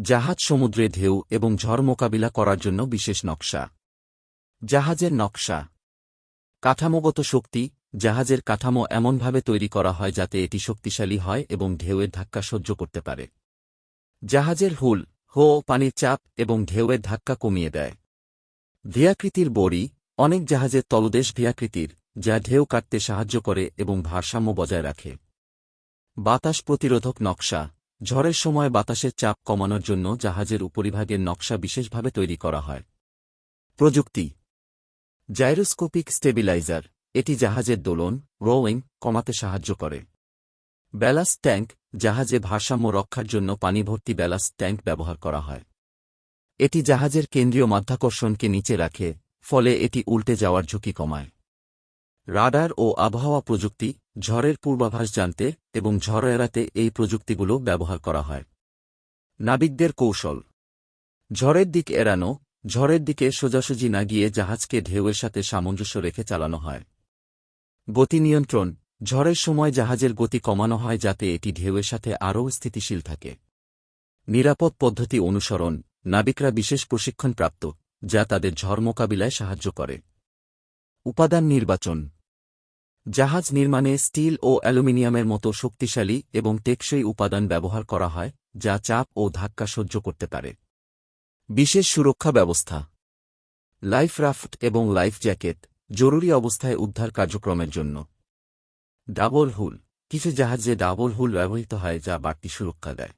জাহাজ সমুদ্রে ঢেউ এবং ঝড় মোকাবিলা করার জন্য বিশেষ নকশা। জাহাজের নকশা। কাঠামোগত শক্তি। জাহাজের কাঠামো এমনভাবে তৈরি করা হয় যাতে এটি শক্তিশালী হয় এবং ঢেউয়ের ধাক্কা সহ্য করতে পারে। জাহাজের হুল পানির চাপ এবং ঢেউয়ের ধাক্কা কমিয়ে দেয়। ভিয়াকৃতির বড়ি। অনেক জাহাজের তলদেশ ভিয়াকৃতির, যা ঢেউ কাটতে সাহায্য করে এবং ভারসাম্য বজায় রাখে। বাতাস প্রতিরোধক নকশা। ঝড়ের সময় বাতাসের চাপ কমানোর জন্য জাহাজের উপরিভাগের নকশা বিশেষভাবে তৈরি করা হয়। প্রযুক্তি। Gyroscopic stabiliser. এটি জাহাজের দোলন রোয়িং কমাতে সাহায্য করে। Ballast tank. জাহাজে ভারসাম্য রক্ষার জন্য পানিভর্তি ব্যালাস্ট ট্যাঙ্ক ব্যবহার করা হয়। এটি জাহাজের কেন্দ্রীয় মাধ্যাকর্ষণকে নিচে রাখে, ফলে এটি উল্টে যাওয়ার ঝুঁকি কমায়। রাডার ও আবহাওয়া প্রযুক্তি। ঝড়ের পূর্বাভাস জানতে এবং ঝড় এড়াতে এই প্রযুক্তিগুলো ব্যবহার করা হয়। নাবিকদের কৌশল। ঝড়ের দিক এড়ানো। ঝড়ের দিকে সোজাসুজি না গিয়ে জাহাজকে ঢেউয়ের সাথে সামঞ্জস্য রেখে চালানো হয়। গতি নিয়ন্ত্রণ। ঝড়ের সময় জাহাজের গতি কমানো হয় যাতে এটি ঢেউয়ের সাথে আরও স্থিতিশীল থাকে। নিরাপদ পদ্ধতি অনুসরণ। নাবিকরা বিশেষ প্রশিক্ষণপ্রাপ্ত, যা তাদের ঝড় মোকাবিলায় সাহায্য করে। উপাদান নির্বাচন। জাহাজ নির্মাণে স্টিল ও অ্যালুমিনিয়ামের মতো শক্তিশালী এবং টেকসই উপাদান ব্যবহার করা হয়, যা চাপ ও ধাক্কা সহ্য করতে পারে। বিশেষ সুরক্ষা ব্যবস্থা। লাইফ রাফট এবং লাইফ জ্যাকেট, জরুরি অবস্থায় উদ্ধার কার্যক্রমের জন্য। ডাবল হুল। কিছু জাহাজে ডাবল হুল ব্যবহৃত হয় যা বাড়তি সুরক্ষা দেয়।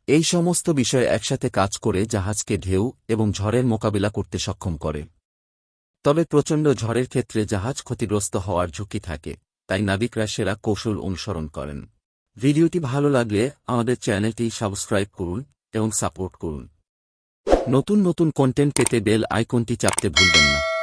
এই সমস্ত বিষয় একসাথে কাজ করে জাহাজকে ঢেউ এবং ঝড়ের মোকাবিলা করতে সক্ষম করে। তবে প্রচণ্ড ঝড়ের ক্ষেত্রে জাহাজ ক্ষতিগ্রস্ত হওয়ার ঝুঁকি থাকে, তাই নাবিকরা সেরা কৌশল অনুসরণ করেন। ভিডিওটি ভালো লাগলে আমাদের চ্যানেলটি সাবস্ক্রাইব করুন এবং সাপোর্ট করুন। নতুন নতুন কন্টেন্ট পেতে বেল আইকনটি চাপতে ভুলবেন না।